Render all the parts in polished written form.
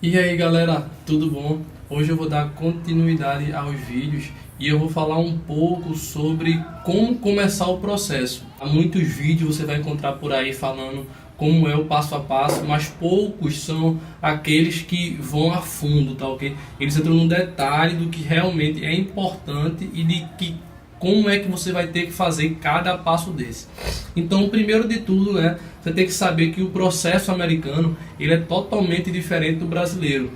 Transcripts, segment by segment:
E aí galera, tudo bom? Hoje eu vou dar continuidade aos vídeos e eu vou falar um pouco sobre como começar o processo. Há muitos vídeos você vai encontrar por aí falando como é o passo a passo, mas poucos são aqueles que vão a fundo, tá ok? Eles entram no detalhe do que realmente é importante e de que como é que você vai ter que fazer cada passo desse. Então, primeiro de tudo, né, você tem que saber que o processo americano ele é totalmente diferente do brasileiro.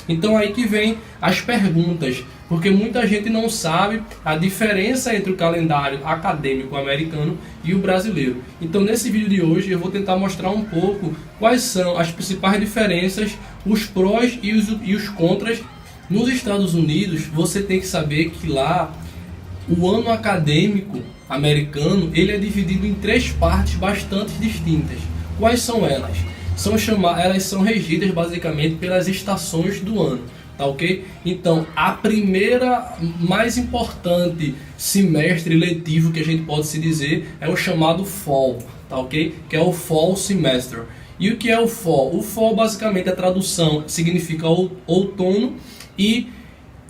Então aí que vem as perguntas, porque muita gente não sabe a diferença entre o calendário acadêmico americano e o brasileiro. Então nesse vídeo de hoje eu vou tentar mostrar um pouco quais são as principais diferenças, os prós e os contras. Nos Estados Unidos você tem que saber que lá o ano acadêmico americano ele é dividido em três partes bastante distintas. Quais são elas? Elas são regidas basicamente pelas estações do ano, tá ok? Então, a primeira mais importante semestre letivo que a gente pode se dizer é o chamado Fall, tá ok? Que é o Fall Semester. E o que é o Fall? O Fall basicamente a tradução significa outono e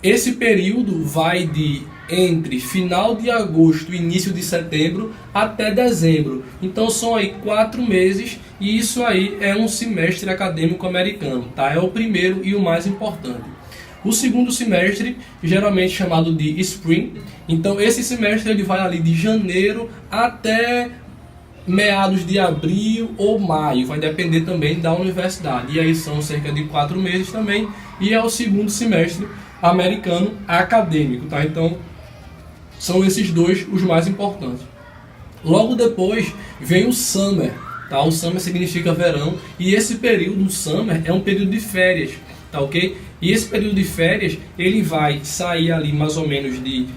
esse período vai de entre final de agosto e início de setembro até dezembro. Então são aí 4 meses e isso aí é um semestre acadêmico americano, tá? É o primeiro e o mais importante. O segundo semestre, geralmente chamado de Spring, então esse semestre ele vai ali de janeiro até meados de abril ou maio, vai depender também da universidade. E aí são cerca de 4 meses também e é o segundo semestre americano acadêmico, tá? Então são esses dois os mais importantes. Logo depois vem o Summer, tá? O Summer significa verão e esse período, o Summer, é um período de férias, tá ok? E esse período de férias ele vai sair ali mais ou menos de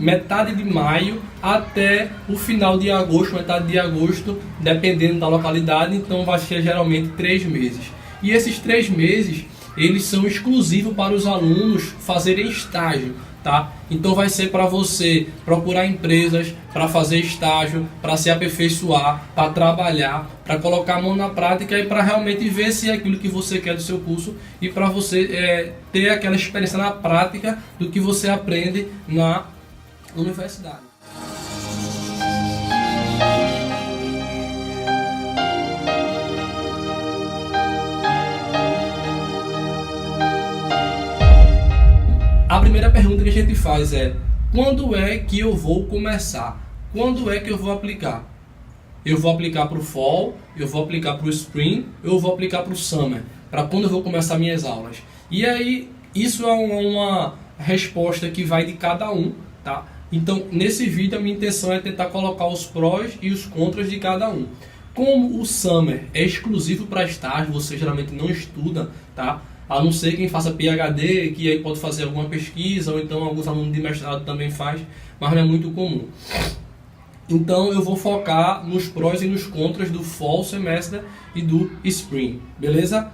metade de maio até o final de agosto, metade de agosto, dependendo da localidade, então vai ser geralmente 3 meses. E esses 3 meses eles são exclusivos para os alunos fazerem estágio, tá? Então vai ser para você procurar empresas, para fazer estágio, para se aperfeiçoar, para trabalhar, para colocar a mão na prática e para realmente ver se é aquilo que você quer do seu curso e para você ter aquela experiência na prática do que você aprende na universidade. A primeira pergunta que a gente faz é: quando é que eu vou começar? Quando é que eu vou aplicar? Eu vou aplicar para o Fall, eu vou aplicar para o Spring, eu vou aplicar para o Summer, para quando eu vou começar minhas aulas. E aí, isso é uma resposta que vai de cada um, tá? Então, nesse vídeo, a minha intenção é tentar colocar os prós e os contras de cada um. Como o Summer é exclusivo para estágio, você geralmente não estuda, tá? A não ser quem faça PhD, que aí pode fazer alguma pesquisa, ou então alguns alunos de mestrado também faz, mas não é muito comum. Então eu vou focar nos prós e nos contras do Fall Semester e do Spring, beleza?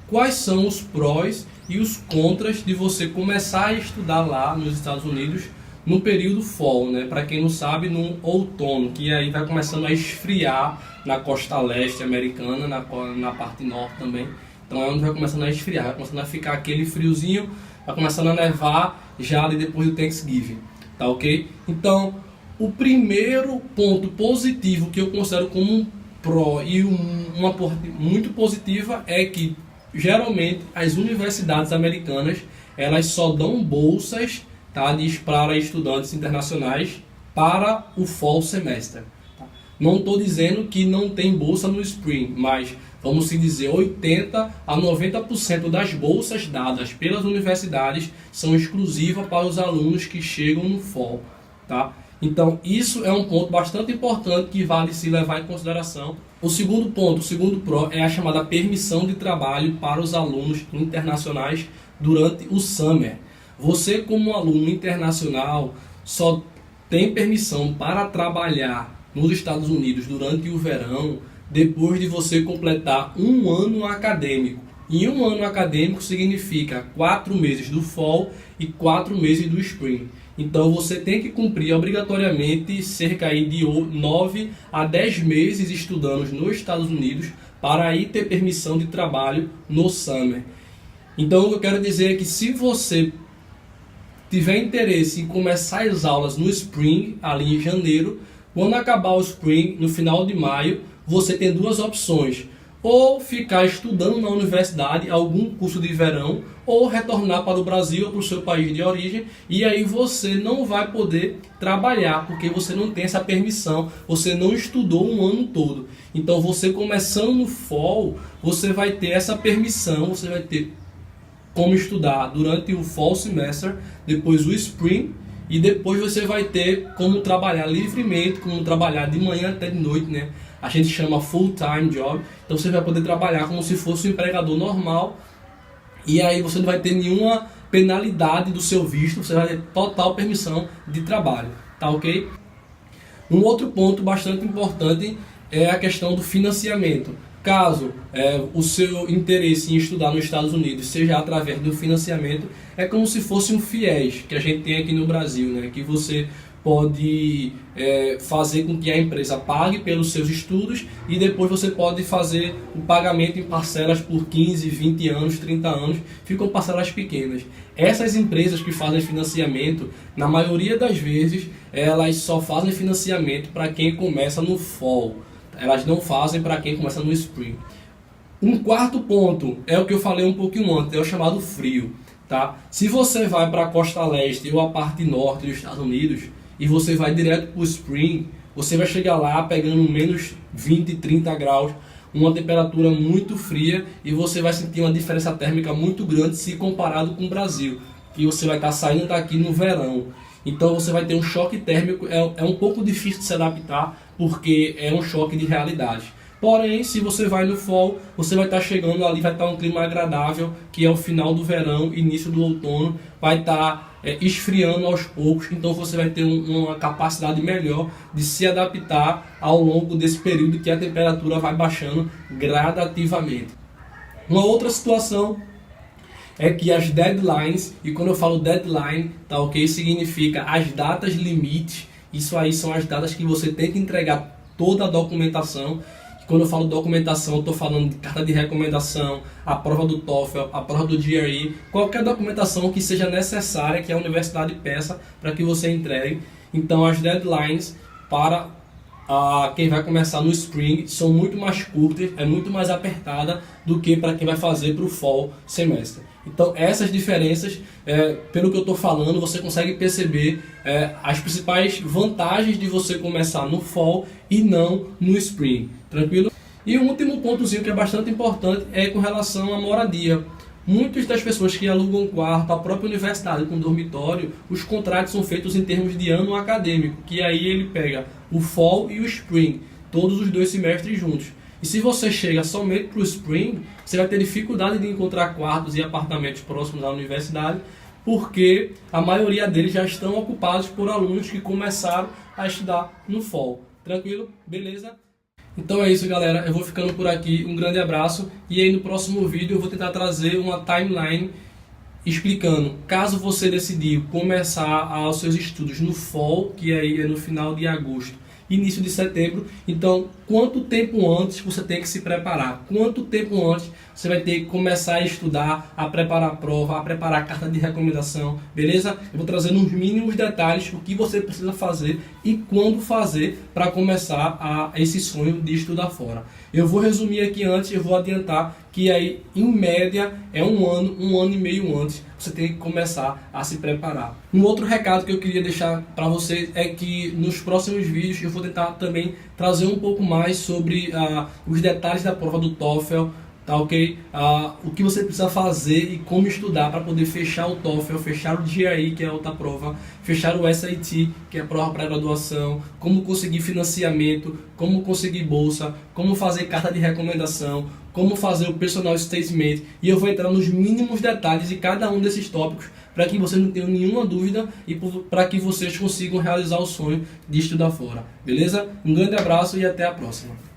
Quais são os prós e os contras de você começar a estudar lá nos Estados Unidos no período Fall, né? Para quem não sabe, no outono, que aí vai começando a esfriar na costa leste americana, na parte norte também. Então é onde vai começando a esfriar, vai começando a ficar aquele friozinho, vai começando a nevar já ali depois do Thanksgiving, tá ok? Então, o primeiro ponto positivo que eu considero como um pró e uma parte muito positiva é que, geralmente, as universidades americanas, elas só dão bolsas, tá, para estudantes internacionais para o Fall Semester. Tá? Não estou dizendo que não tem bolsa no Spring, mas vamos se dizer 80% a 90% das bolsas dadas pelas universidades são exclusivas para os alunos que chegam no Fall, tá? Então isso é um ponto bastante importante que vale se levar em consideração. O segundo ponto, o segundo pró, é a chamada permissão de trabalho para os alunos internacionais durante o Summer. Você como aluno internacional só tem permissão para trabalhar nos Estados Unidos durante o verão depois de você completar um ano acadêmico. E um ano acadêmico significa 4 meses do fall e 4 meses do spring. Então você tem que cumprir obrigatoriamente cerca aí de 9 a 10 meses estudando nos Estados Unidos para aí ter permissão de trabalho no summer. Então o que eu quero dizer é que se você tiver interesse em começar as aulas no spring, ali em janeiro, quando acabar o spring, no final de maio, você tem duas opções: ou ficar estudando na universidade algum curso de verão, ou retornar para o Brasil ou para o seu país de origem, e aí você não vai poder trabalhar, porque você não tem essa permissão, você não estudou um ano todo. Então você começando no fall, você vai ter essa permissão, você vai ter como estudar durante o fall semester, depois o spring, e depois você vai ter como trabalhar livremente, como trabalhar de manhã até de noite, né? A gente chama full-time job. Então você vai poder trabalhar como se fosse um empregador normal. E aí você não vai ter nenhuma penalidade do seu visto. Você vai ter total permissão de trabalho. Tá ok? Um outro ponto bastante importante é a questão do financiamento. Caso o seu interesse em estudar nos Estados Unidos seja através do financiamento, é como se fosse um FIES que a gente tem aqui no Brasil, né? Que você pode fazer com que a empresa pague pelos seus estudos e depois você pode fazer o pagamento em parcelas por 15, 20 anos, 30 anos, ficam parcelas pequenas. Essas empresas que fazem financiamento, na maioria das vezes, elas só fazem financiamento para quem começa no fall. Elas não fazem para quem começa no spring. Um quarto ponto é o que eu falei um pouquinho antes, é o chamado frio. Tá? Se você vai para a costa leste ou a parte norte dos Estados Unidos e você vai direto para o spring, você vai chegar lá pegando menos 20, 30 graus, uma temperatura muito fria, e você vai sentir uma diferença térmica muito grande se comparado com o Brasil, que você vai estar saindo daqui no verão. Então você vai ter um choque térmico, é um pouco difícil de se adaptar, porque é um choque de realidade. Porém, se você vai no fall, você vai estar chegando ali, vai estar um clima agradável, que é o final do verão, início do outono, vai estar esfriando aos poucos, então você vai ter uma capacidade melhor de se adaptar ao longo desse período que a temperatura vai baixando gradativamente. Uma outra situação é que as deadlines, e quando eu falo deadline, tá ok? Significa as datas limite. Isso aí são as datas que você tem que entregar toda a documentação. Quando eu falo documentação, eu estou falando de carta de recomendação, a prova do TOEFL, a prova do GRE, qualquer documentação que seja necessária, que a universidade peça para que você entregue. Então as deadlines para quem vai começar no spring são muito mais curtas, é muito mais apertada do que para quem vai fazer para o fall semestre. Então essas diferenças, pelo que eu estou falando, você consegue perceber as principais vantagens de você começar no fall e não no spring. Tranquilo? E o último pontozinho que é bastante importante é com relação à moradia. Muitas das pessoas que alugam quarto, a própria universidade com dormitório, os contratos são feitos em termos de ano acadêmico, que aí ele pega o fall e o spring, todos os 2 semestres juntos. E se você chega somente para o spring, você vai ter dificuldade de encontrar quartos e apartamentos próximos da universidade, porque a maioria deles já estão ocupados por alunos que começaram a estudar no fall. Tranquilo? Beleza? Então é isso, galera, eu vou ficando por aqui, um grande abraço, e aí no próximo vídeo eu vou tentar trazer uma timeline explicando, caso você decidir começar os seus estudos no fall, que aí é no final de agosto, início de setembro, então quanto tempo antes você tem que se preparar, quanto tempo antes você vai ter que começar a estudar, a preparar a prova, a preparar a carta de recomendação, beleza? Eu vou trazer nos mínimos detalhes o que você precisa fazer e quando fazer para começar esse sonho de estudar fora. Eu vou resumir aqui antes, eu vou adiantar que aí em média é um ano e meio antes você tem que começar a se preparar. Um outro recado que eu queria deixar para vocês é que nos próximos vídeos eu vou tentar também trazer um pouco mais sobre os detalhes da prova do TOEFL, tá ok? O que você precisa fazer e como estudar para poder fechar o TOEFL, fechar o GRE, que é a outra prova, fechar o SAT, que é a prova pré-graduação, como conseguir financiamento, como conseguir bolsa, como fazer carta de recomendação, como fazer o personal statement, e eu vou entrar nos mínimos detalhes de cada um desses tópicos para que vocês não tenham nenhuma dúvida e para que vocês consigam realizar o sonho de estudar fora. Beleza? Um grande abraço e até a próxima.